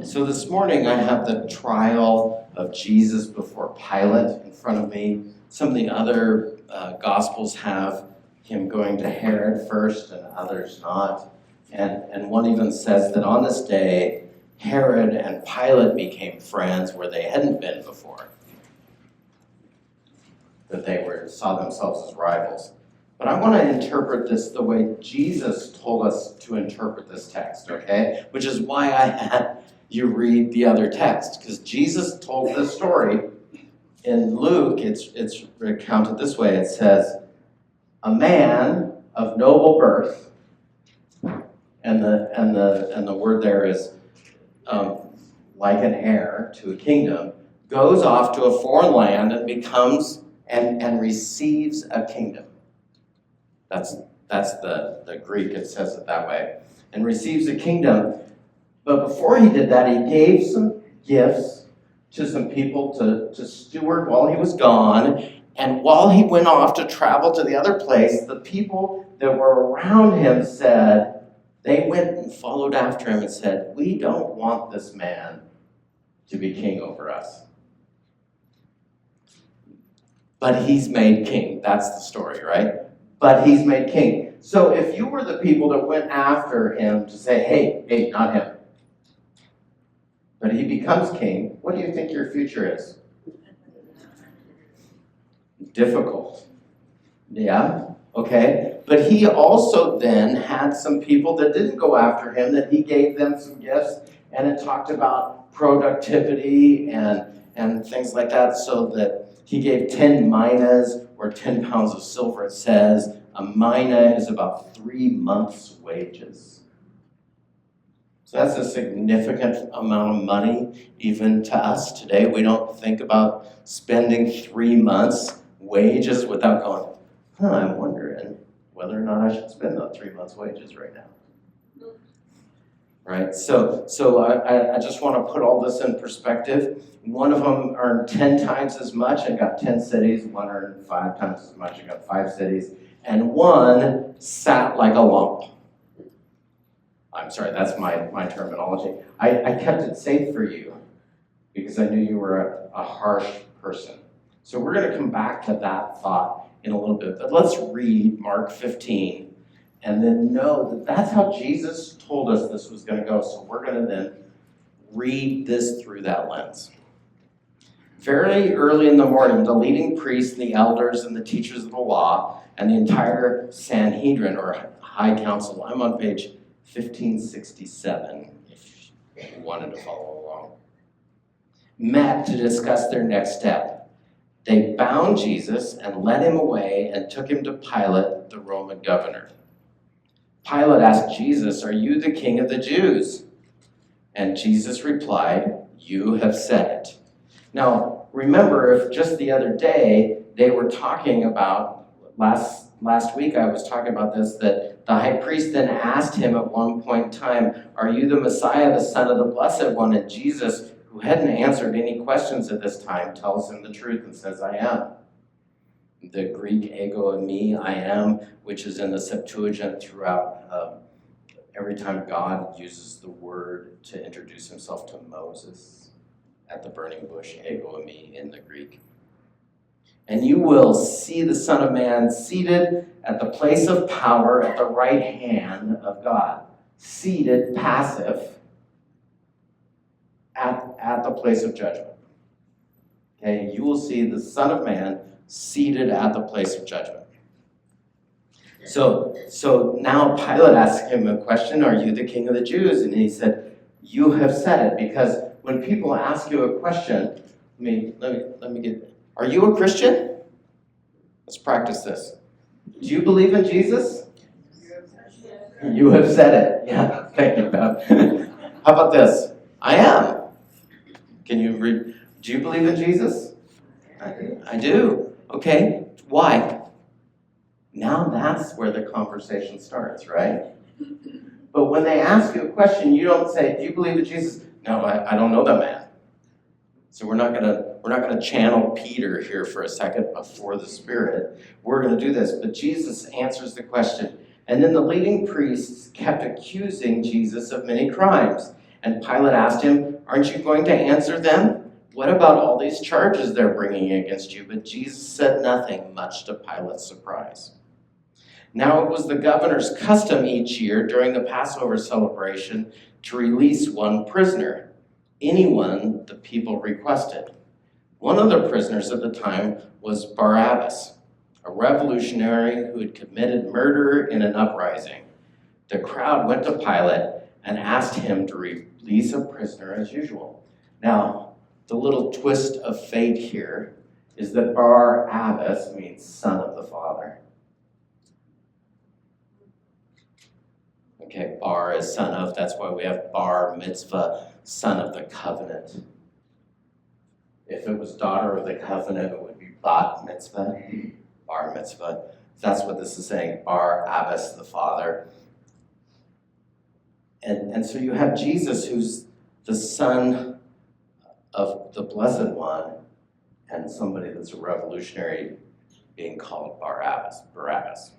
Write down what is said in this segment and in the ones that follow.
So this morning I have the trial of Jesus before Pilate in front of me. Some of the other Gospels have him going to Herod first and others not. And one even says that on this day, Herod and Pilate became friends where they hadn't been before. That they saw themselves as rivals. But I want to interpret this the way Jesus told us to interpret this text, okay? Which is why I had you read the other text, because Jesus told this story. In Luke, it's recounted this way. It says, a man of noble birth, and the word there is like an heir to a kingdom, goes off to a foreign land and becomes and receives a kingdom. That's the Greek, it says it that way. And receives a kingdom. But before he did that, he gave some gifts to some people to steward while he was gone. And while he went off to travel to the other place, the people that were around him said, they went and followed after him and said, we don't want this man to be king over us. But he's made king. That's the story, right? But he's made king. So if you were the people that went after him to say, hey, not him, but he becomes king, what do you think your future is? Difficult. Yeah? Okay. But he also then had some people that didn't go after him, that he gave them some gifts, and it talked about productivity and things like that, so that he gave 10 minas, or 10 pounds of silver, it says. A mina is about 3 months' wages. So that's a significant amount of money, even to us today. We don't think about spending 3 months' wages without going, I'm wondering whether or not I should spend that 3 months' wages right now. Right? So I just want to put all this in perspective. One of them earned 10 times as much and got 10 cities. One earned 5 times as much and got 5 cities. And one sat like a lump. I'm sorry, that's my terminology. I kept it safe for you because I knew you were a harsh person. So we're going to come back to that thought in a little bit. But let's read Mark 15 and then know that that's how Jesus told us this was going to go. So we're going to then read this through that lens. Very early in the morning, the leading priests, the elders, and the teachers of the law, and the entire Sanhedrin, or High Council, I'm on page 1567, if you wanted to follow along, met to discuss their next step. They bound Jesus and led him away and took him to Pilate, the Roman governor. Pilate asked Jesus, "Are you the king of the Jews?" And Jesus replied, "You have said it." Now, remember, if just the other day they were talking about, last week I was talking about this, that the high priest then asked him at one point in time, "Are you the Messiah, the Son of the Blessed One?" And Jesus, who hadn't answered any questions at this time, tells him the truth and says, "I am." The Greek ego eimi, I am, which is in the Septuagint throughout. Every time God uses the word to introduce himself to Moses at the burning bush, ego eimi in the Greek. And you will see the Son of Man seated at the place of power at the right hand of God. Seated, passive, at the place of judgment. Okay, you will see the Son of Man seated at the place of judgment. So now Pilate asked him a question, "Are you the king of the Jews?" And he said, "You have said it." Because when people ask you a question, let me get, are you a Christian? Let's practice this. Do you believe in Jesus? You have said it. Yeah, thank you, Beth. How about this? I am. Can you read? Do you believe in Jesus? I do. Okay. Why? Now that's where the conversation starts, right? But when they ask you a question, you don't say, "Do you believe in Jesus?" "No, I don't know that man." So we're not gonna channel Peter here for a second before the Spirit. We're gonna do this. But Jesus answers the question. And then the leading priests kept accusing Jesus of many crimes. And Pilate asked him, "Aren't you going to answer them? What about all these charges they're bringing against you?" But Jesus said nothing, much to Pilate's surprise. Now it was the governor's custom each year during the Passover celebration to release one prisoner, anyone the people requested. One of the prisoners at the time was Barabbas, a revolutionary who had committed murder in an uprising. The crowd went to Pilate and asked him to release a prisoner as usual. Now, the little twist of fate here is that Barabbas means son of the Father. Okay, bar is son of, that's why we have bar mitzvah, son of the covenant. If it was daughter of the covenant, it would be bat mitzvah, bar mitzvah. That's what this is saying, Barabbas, the father. And so you have Jesus, who's the son of the Blessed One, and somebody that's a revolutionary being called Barabbas.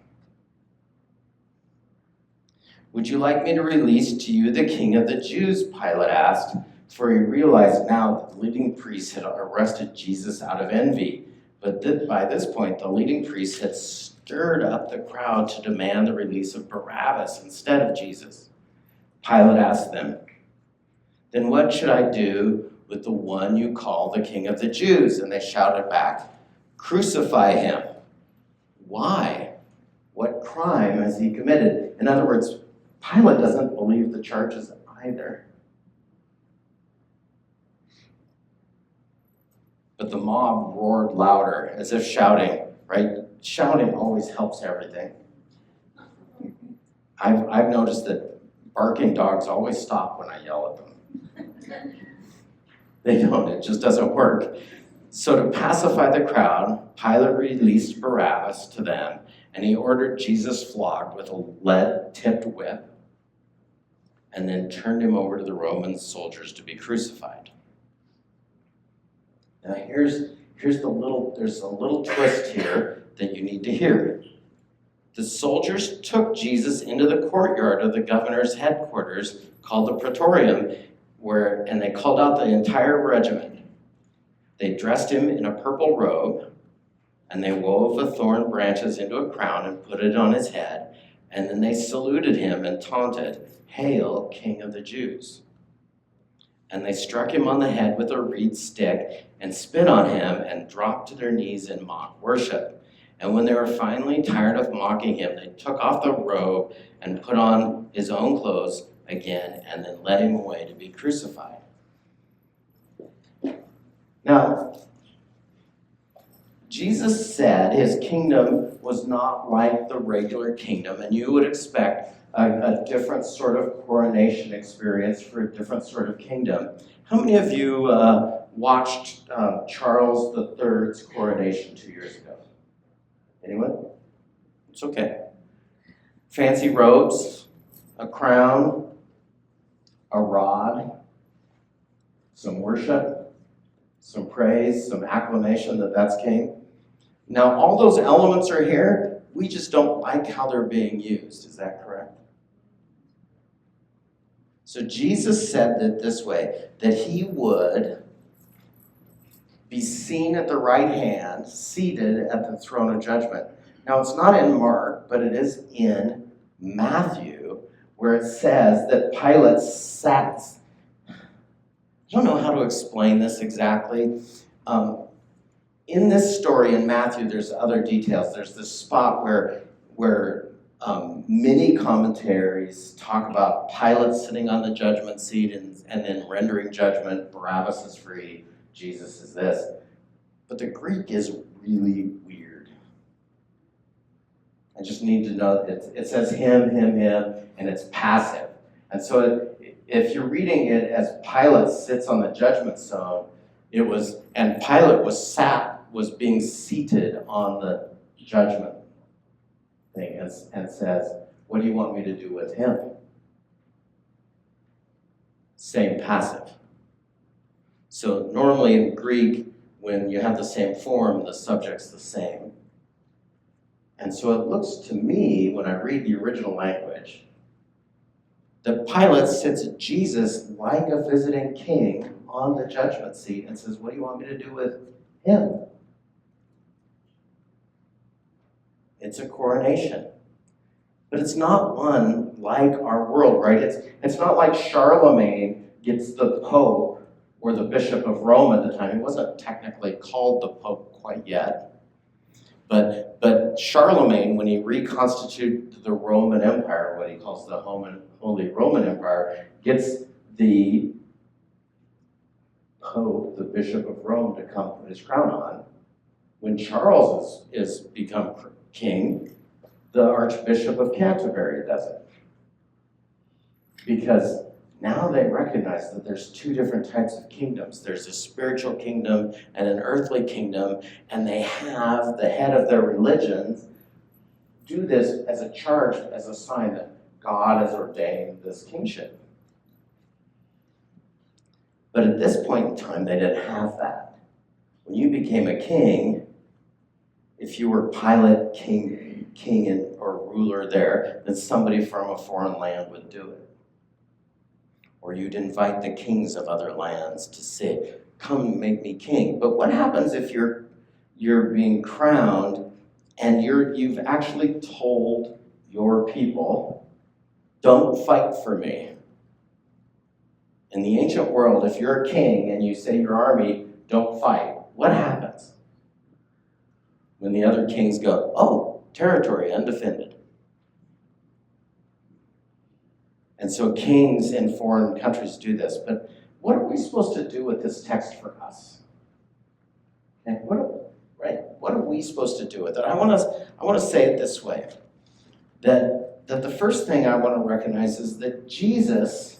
"Would you like me to release to you the king of the Jews?" Pilate asked, for he realized now that the leading priests had arrested Jesus out of envy. But by this point, the leading priests had stirred up the crowd to demand the release of Barabbas instead of Jesus. Pilate asked them, "Then what should I do with the one you call the king of the Jews?" And they shouted back, "Crucify him." Why? What crime has he committed? In other words, Pilate doesn't believe the charges either. But the mob roared louder, as if shouting, right? Shouting always helps everything. I've noticed that barking dogs always stop when I yell at them. They don't, it just doesn't work. So to pacify the crowd, Pilate released Barabbas to them, and he ordered Jesus flogged with a lead-tipped whip, and then turned him over to the Roman soldiers to be crucified. Now there's a little twist here that you need to hear. The soldiers took Jesus into the courtyard of the governor's headquarters called the Praetorium, and they called out the entire regiment. They dressed him in a purple robe, and they wove the thorn branches into a crown and put it on his head, and then they saluted him and taunted, "Hail, King of the Jews." And they struck him on the head with a reed stick and spit on him and dropped to their knees in mock worship. And when they were finally tired of mocking him, they took off the robe and put on his own clothes again and then led him away to be crucified. Now, Jesus said his kingdom was not like the regular kingdom, and you would expect a different sort of coronation experience for a different sort of kingdom. How many of you watched Charles III's coronation 2 years ago? Anyone? It's okay. Fancy robes, a crown, a rod, some worship, some praise, some acclamation that that's king. Now, all those elements are here. We just don't like how they're being used. Is that correct? So Jesus said it this way, that he would be seen at the right hand, seated at the throne of judgment. Now, it's not in Mark, but it is in Matthew, where it says that Pilate sat. I don't know how to explain this exactly. In this story in Matthew, there's other details. There's this spot where many commentaries talk about Pilate sitting on the judgment seat and then rendering judgment. Barabbas is free. Jesus is this. But the Greek is really weird. I just need to know it says him, and it's passive. And so if you're reading it as Pilate sits on the judgment stone, and Pilate was being seated on the judgment thing and says, "What do you want me to do with him?" Same passive. So normally in Greek, when you have the same form, the subject's the same. And so it looks to me, when I read the original language, that Pilate sits Jesus like a visiting king on the judgment seat and says, what do you want me to do with him? It's a coronation. But it's not one like our world, right? It's not like Charlemagne gets the Pope or the Bishop of Rome at the time. He wasn't technically called the Pope quite yet. But Charlemagne, when he reconstituted the Roman Empire, what he calls the Holy Roman Empire, gets the Pope, the Bishop of Rome, to come put his crown on. When Charles is become king, the Archbishop of Canterbury does it. Because now they recognize that there's two different types of kingdoms. There's a spiritual kingdom and an earthly kingdom, and they have the head of their religions do this as a charge, as a sign that God has ordained this kingship. But at this point in time, they didn't have that. When you became a king, if you were Pilate, king or ruler there, then somebody from a foreign land would do it. Or you'd invite the kings of other lands to say, come make me king. But what happens if you're being crowned and you've actually told your people, don't fight for me? In the ancient world, if you're a king and you say your army, don't fight, what happens? When the other kings go, oh, territory undefended. And so kings in foreign countries do this. But what are we supposed to do with this text for us? And what are we supposed to do with it? I want to say it this way, that the first thing I want to recognize is that Jesus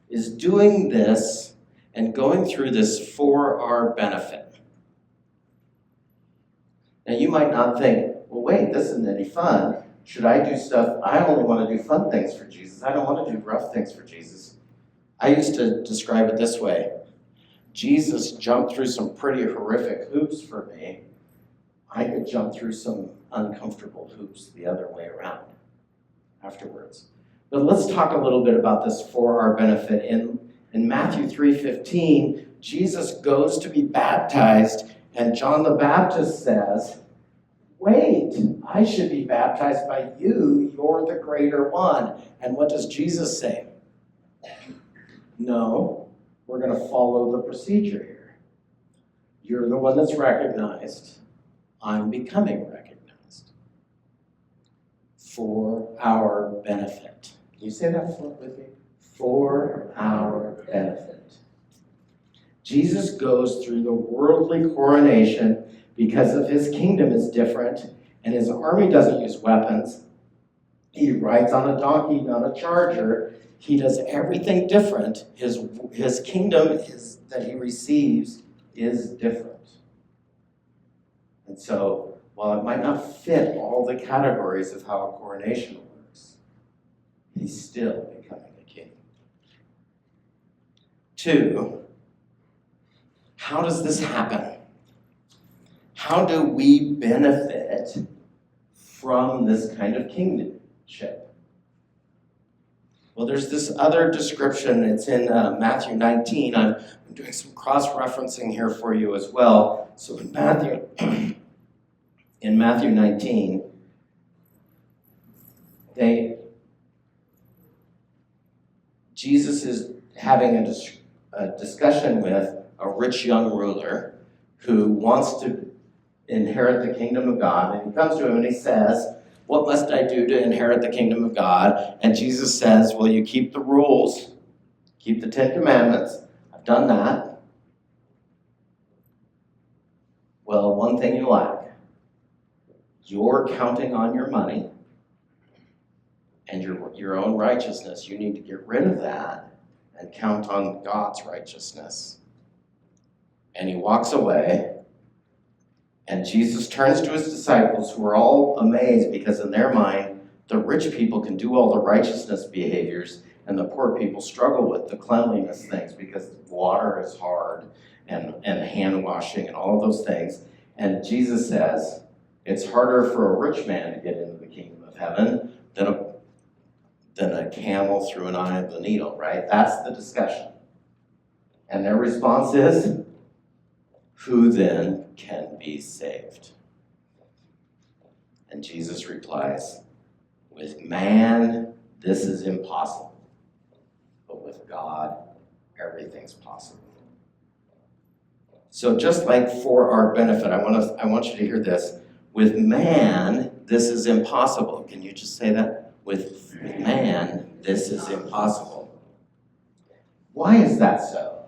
is doing this and going through this for our benefit. Now you might not think, well, wait, this isn't any fun. Should I do stuff? I only want to do fun things for Jesus. I don't want to do rough things for Jesus. I used to describe it this way. Jesus jumped through some pretty horrific hoops for me. I could jump through some uncomfortable hoops the other way around afterwards. But let's talk a little bit about this for our benefit. In Matthew 3:15, Jesus goes to be baptized, and John the Baptist says, wait, I should be baptized by you. You're the greater one. And what does Jesus say? No, we're going to follow the procedure here. You're the one that's recognized. I'm becoming recognized for our benefit. Can you say that with me? For our benefit. Jesus goes through the worldly coronation because of his kingdom is different, and his army doesn't use weapons. He rides on a donkey, not a charger. He does everything different. His kingdom that he receives is different. And so, while it might not fit all the categories of how a coronation works, he's still becoming a king. 2, how does this happen? How do we benefit from this kind of kingship? Well, there's this other description. It's in Matthew 19. I'm doing some cross-referencing here for you as well. So in Matthew 19, Jesus is having a discussion with a rich young ruler who wants to inherit the kingdom of God. And he comes to him and he says, what must I do to inherit the kingdom of God? And Jesus says, well, you keep the rules, keep the 10 commandments. I've done that. Well, one thing you lack. You're counting on your money and your own righteousness. You need to get rid of that and count on God's righteousness. And he walks away. And Jesus turns to his disciples, who are all amazed because in their mind, the rich people can do all the righteousness behaviors and the poor people struggle with the cleanliness things because water is hard and hand washing and all of those things. And Jesus says, it's harder for a rich man to get into the kingdom of heaven than than a camel through an eye of the needle, right? That's the discussion. And their response is, who then can be saved? And Jesus replies, with man, this is impossible. But with God, everything's possible. So just like for our benefit, I want you to hear this. With man, this is impossible. Can you just say that? With man, this is impossible. Why is that so?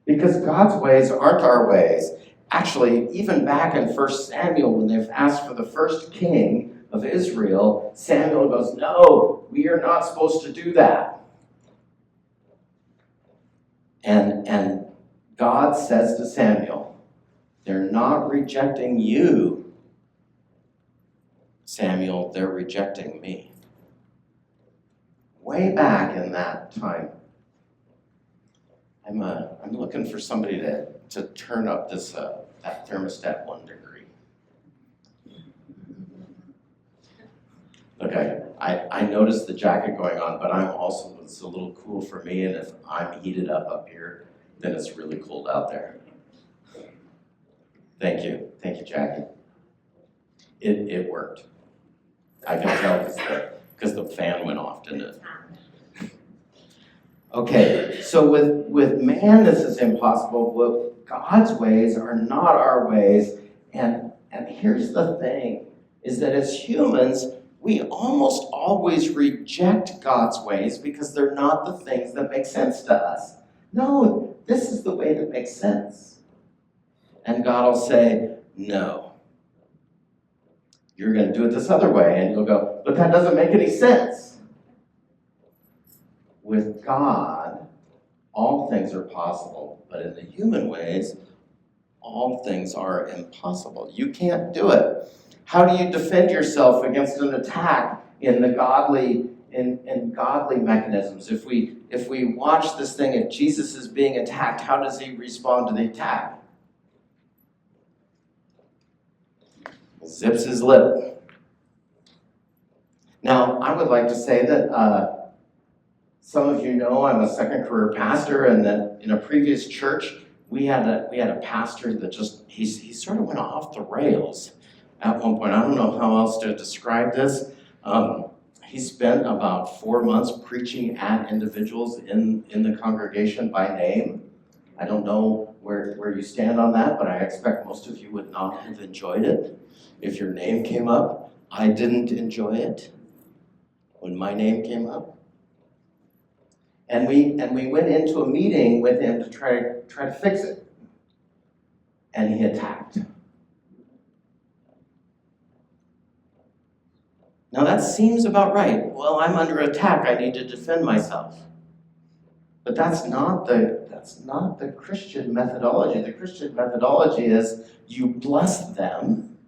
Because God's ways aren't our ways. Actually, even back in 1 Samuel, when they've asked for the first king of Israel, Samuel goes, no, we are not supposed to do that. And God says to Samuel, they're not rejecting you, Samuel, they're rejecting me. Way back in that time. I'm looking for somebody to turn up this that thermostat 1 degree. Okay, I noticed the jacket going on, but it's a little cool for me, and if I'm heated up here, then it's really cold out there. Thank you, Jackie. It worked. I can tell because the fan went off, didn't it? Okay, so with man this is impossible, but God's ways are not our ways. And here's the thing, is that as humans, we almost always reject God's ways because they're not the things that make sense to us. No, this is the way that makes sense. And God will say, no. You're going to do it this other way. And you'll go, but that doesn't make any sense. With God, all things are possible, but in the human ways, all things are impossible. You can't do it. How do you defend yourself against an attack in the godly mechanisms? If we watch this thing, if Jesus is being attacked, how does he respond to the attack? Zips his lip. Now, I would like to say that some of you know I'm a second career pastor, and that in a previous church we had a pastor that just he sort of went off the rails at one point. I don't know how else to describe this. He spent about 4 months preaching at individuals in the congregation by name. I don't know where you stand on that, but I expect most of you would not have enjoyed it if your name came up. I didn't enjoy it when my name came up. And we went into a meeting with him to try to fix it. And he attacked. Now that seems about right. Well, I'm under attack. I need to defend myself. But that's not the Christian methodology. The Christian methodology is you bless them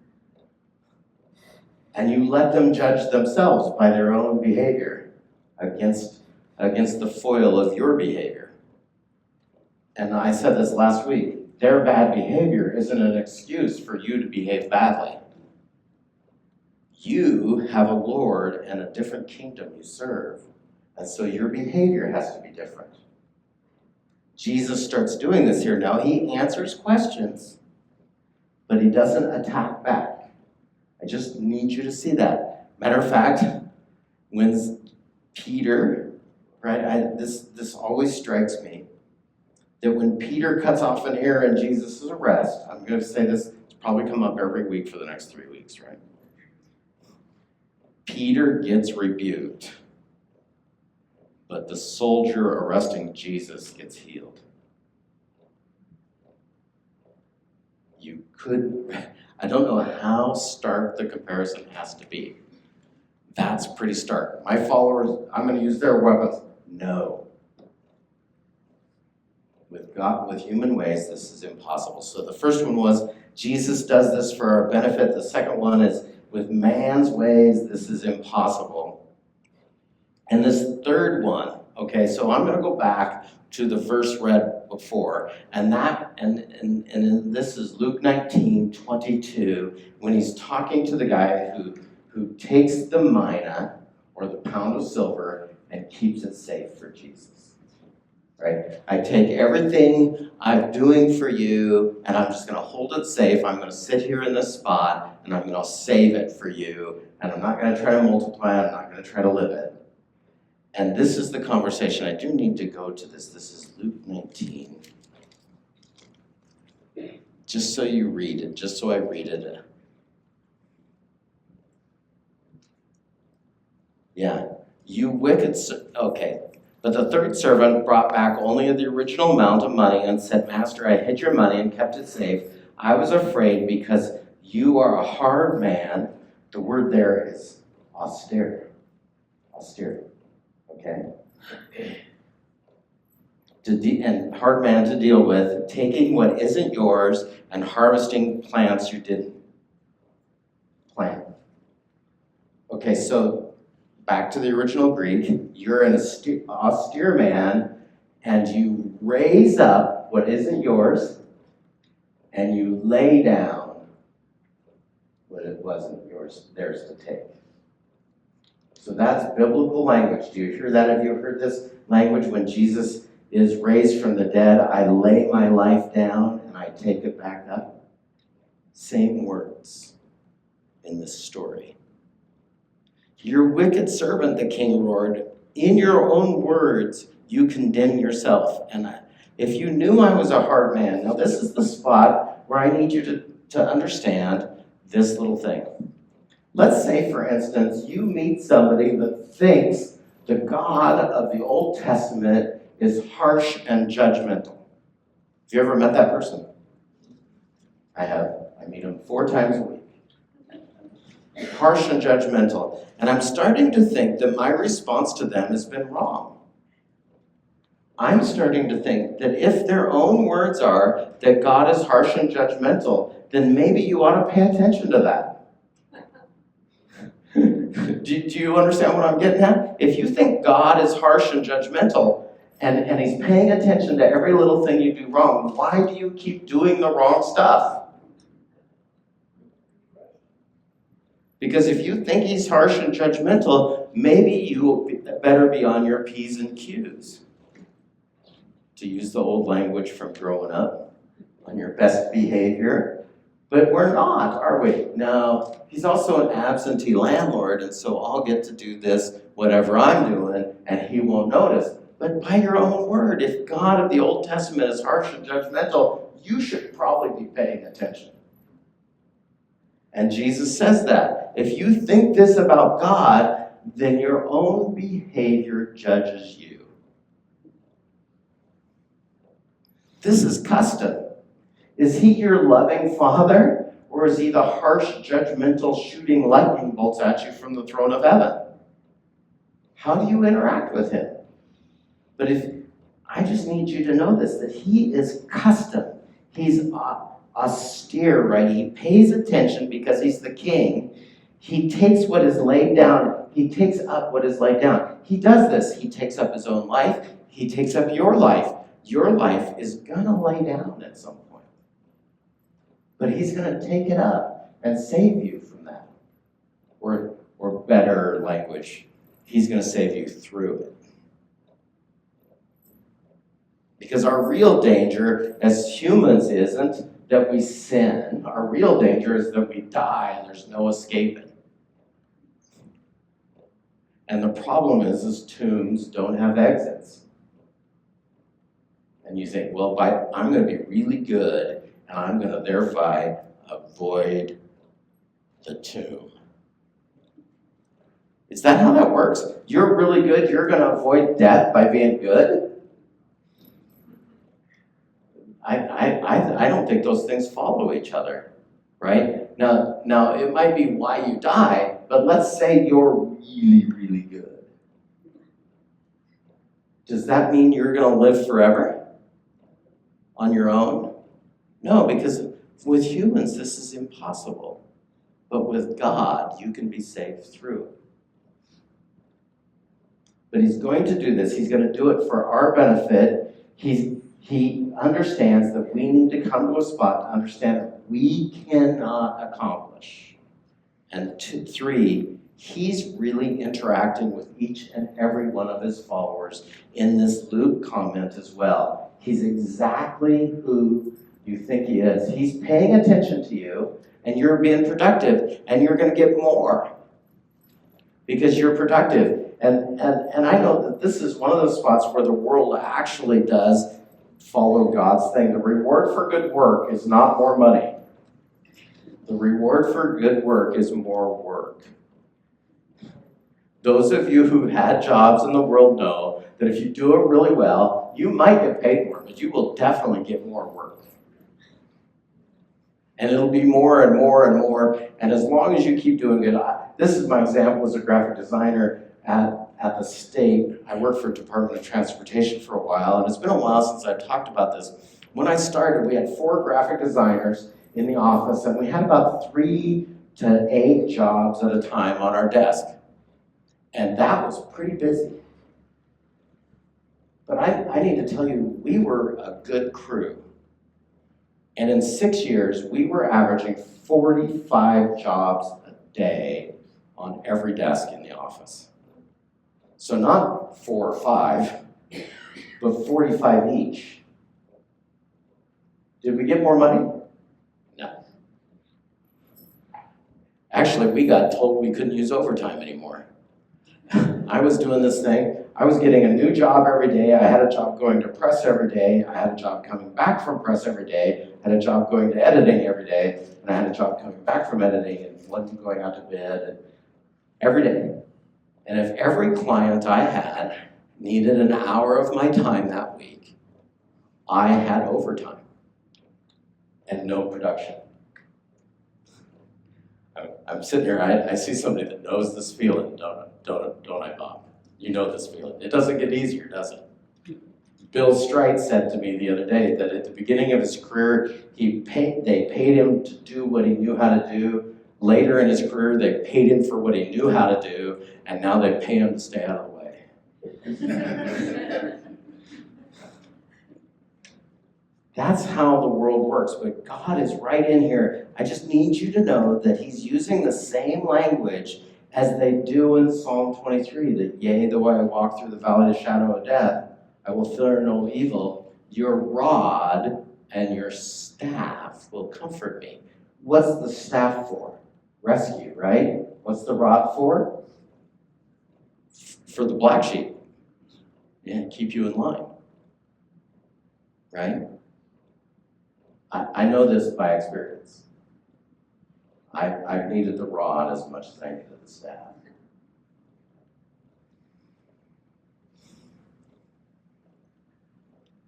and you let them judge themselves by their own behavior against the foil of your behavior. And I said this last week, their bad behavior isn't an excuse for you to behave badly. You have a Lord and a different kingdom you serve, and so your behavior has to be different. Jesus starts doing this here now. He answers questions, but he doesn't attack back. I just need you to see that. Matter of fact, when Peter, right, this always strikes me, that when Peter cuts off an ear in Jesus' arrest, I'm going to say this, it's probably come up every week for the next 3 weeks, right? Peter gets rebuked, but the soldier arresting Jesus gets healed. I don't know how stark the comparison has to be. That's pretty stark. My followers, I'm going to use their weapons. No. With God, with human ways, this is impossible. So the first one was, Jesus does this for our benefit. The second one is, with man's ways, this is impossible. And this third one, okay, so I'm going to go back to the verse read before, and this is Luke 19:22, when he's talking to the guy who takes the mina or the pound of silver and keeps it safe for Jesus. Right? I take everything I'm doing for you and I'm just going to hold it safe. I'm going to sit here in this spot and I'm going to save it for you. And I'm not going to try to multiply it. I'm not going to try to live it. And this is the conversation. I do need to go to this. This is Luke 19. Just so you read it, just so I read it. Yeah. You wicked, okay. But the third servant brought back only the original amount of money and said, Master, I hid your money and kept it safe. I was afraid because you are a hard man. The word there is austere. Austere. Okay? And hard man to deal with, taking what isn't yours and harvesting plants you didn't plant. Okay, so back to the original Greek, you're an austere man, and you raise up what isn't yours, and you lay down what it wasn't theirs to take. So that's biblical language. Do you hear that? Have you heard this language when Jesus is raised from the dead? I lay my life down and I take it back up. Same words in this story. Your wicked servant, the king roared, in your own words you condemn yourself. And if you knew I was a hard man, now this is the spot where I need you to understand this little thing. Let's say, for instance, you meet somebody that thinks the God of the Old Testament is harsh and judgmental. Have you ever met that person? I have. I meet them 4 times a week. Harsh and judgmental. And I'm starting to think that my response to them has been wrong. I'm starting to think that if their own words are that God is harsh and judgmental, then maybe you ought to pay attention to that. Do you understand what I'm getting at? If you think God is harsh and judgmental, and he's paying attention to every little thing you do wrong, why do you keep doing the wrong stuff? Because if you think he's harsh and judgmental, maybe you better be on your P's and Q's. To use the old language from growing up, on your best behavior. But we're not, are we? No, he's also an absentee landlord, and so I'll get to do this, whatever I'm doing, and he won't notice. But by your own word, if God of the Old Testament is harsh and judgmental, you should probably be paying attention. And Jesus says that. If you think this about God, then your own behavior judges you. This is custom. Is he your loving father, or is he the harsh, judgmental, shooting lightning bolts at you from the throne of heaven? How do you interact with him? But I just need you to know this, that he is custom. He's austere, right? He pays attention because he's the king. He takes what is laid down. He takes up what is laid down. He does this. He takes up his own life. He takes up your life. Your life is going to lay down at some point. But he's going to take it up and save you from that. Or better language, he's going to save you through it. Because our real danger as humans isn't that we sin. Our real danger is that we die and there's no escaping. And the problem is tombs don't have exits. And you think, well, I'm going to be really good and I'm going to thereby avoid the tomb. Is that how that works? You're really good, you're going to avoid death by being good? I don't think those things follow each other, right? Now, it might be why you die, but let's say you're really, really good. Does that mean you're going to live forever on your own? No, because with humans, this is impossible. But with God, you can be saved through it. But he's going to do this. He's going to do it for our benefit. He understands that we need to come to a spot to understand that we cannot accomplish. And 3, He's really interacting with each and every one of his followers in this Luke comment as well. He's exactly who you think he is. He's paying attention to you, and you're being productive, and you're going to get more because you're productive. And I know that this is one of those spots where the world actually does follow God's thing. The reward for good work is not more money. The reward for good work is more work. Those of you who've had jobs in the world know that if you do it really well, you might get paid more, but you will definitely get more work. And it'll be more and more and more, and as long as you keep doing good. This is my example as a graphic designer at the state. I worked for Department of Transportation for a while, and it's been a while since I've talked about this. When I started, we had 4 graphic designers in the office, and we had about 3 to 8 jobs at a time on our desk. And that was pretty busy. But I need to tell you, we were a good crew. And in 6 years, we were averaging 45 jobs a day on every desk in the office. So not 4 or 5, but 45 each. Did we get more money? No. Actually, we got told we couldn't use overtime anymore. I was doing this thing. I was getting a new job every day. I had a job going to press every day. I had a job coming back from press every day. I had a job going to editing every day. And I had a job coming back from editing and one going out to bid and every day. And if every client I had needed an hour of my time that week, I had overtime and no production. I'm sitting here, I see somebody that knows this feeling, don't I, Bob? You know this feeling. It doesn't get easier, does it? Bill Strite said to me the other day that at the beginning of his career, they paid him to do what he knew how to do. Later in his career, they paid him for what he knew how to do, and now they pay him to stay out of the way. That's how the world works, but God is right in here. I just need you to know that he's using the same language as they do in Psalm 23, that yea, though I walk through the valley of the shadow of death, I will fear no evil. Your rod and your staff will comfort me. What's the staff for? Rescue, right? What's the rod for? For the black sheep. Yeah, keep you in line. Right? I know this by experience. I've needed the rod as much as I needed the staff.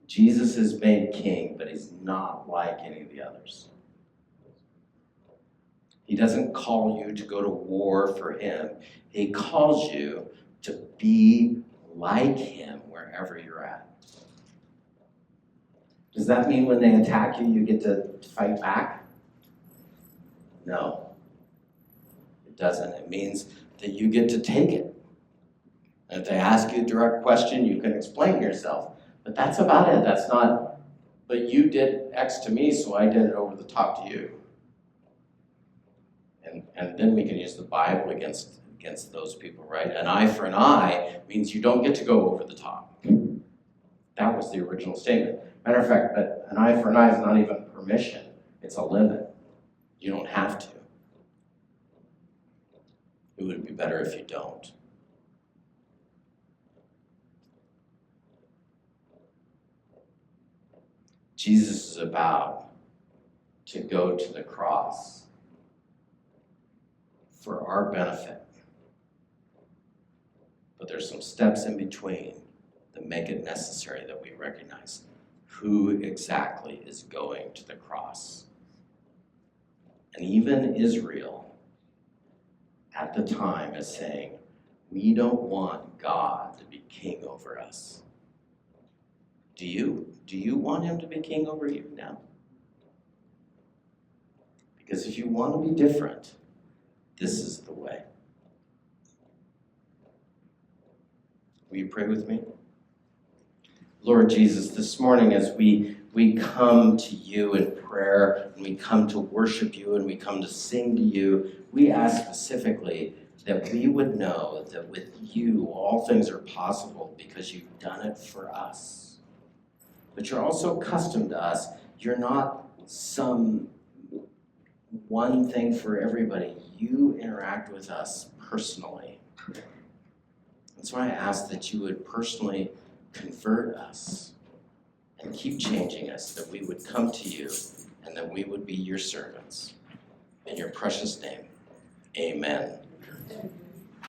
Jesus is made king, but he's not like any of the others. He doesn't call you to go to war for him. He calls you to be like him wherever you're at. Does that mean when they attack you, you get to fight back? No, it doesn't. It means that you get to take it. And if they ask you a direct question, you can explain yourself. But that's about it. That's not, but you did X to me, so I did it over the top to you. And then we can use the Bible against those people, right? An eye for an eye means you don't get to go over the top. That was the original statement. Matter of fact, an eye for an eye is not even permission. It's a limit. You don't have to. It would be better if you don't. Jesus is about to go to the cross for our benefit. But there's some steps in between that make it necessary that we recognize who exactly is going to the cross. And even Israel at the time is saying, we don't want God to be king over us. Do you? Do you want him to be king over you now? Because if you want to be different, this is the way. Will you pray with me? Lord Jesus, this morning as we come to you in prayer, and we come to worship you, and we come to sing to you, we ask specifically that we would know that with you all things are possible because you've done it for us. But you're also accustomed to us. You're not some one thing for everybody. You interact with us personally. That's why I ask that you would personally convert us and keep changing us, that we would come to you and that we would be your servants. In your precious name, amen.